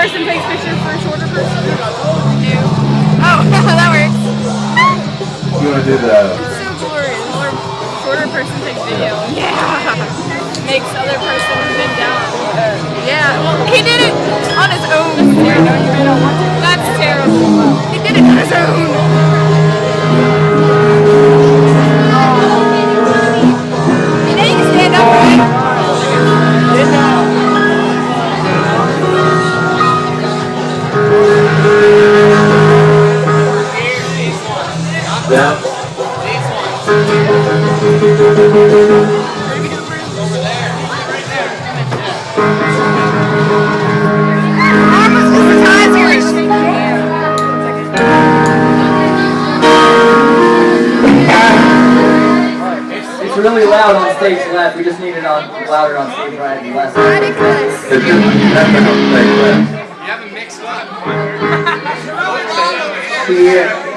person takes pictures for a shorter person? No. Oh, that works. You want to do the... It's so glorious. Or shorter person takes video. Yeah. Makes other person bend down. Yeah. Well, he did it on his own. That's terrible. He did it on his own. You know you can stand up, right? Yeah. Over there. Right there. It's really loud on stage left. We just need it on louder on stage right and left. It's just nothing on stage left. You haven't mixed up. Here.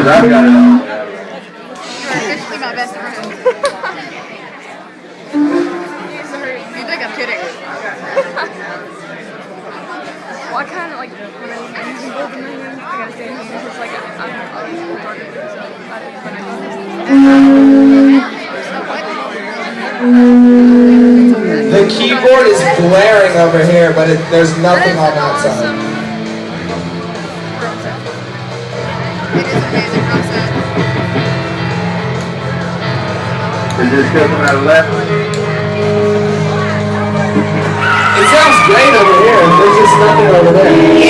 That's I've got it on. You're officially my best friend. You think I'm kidding? Well, I kind of like when I'm using both of them, I gotta stay in here. It's like I'm always targeted, so I don't The keyboard is blaring over here, but there's nothing on that side. Is this still coming out of left? It sounds great over here. There's just nothing over there.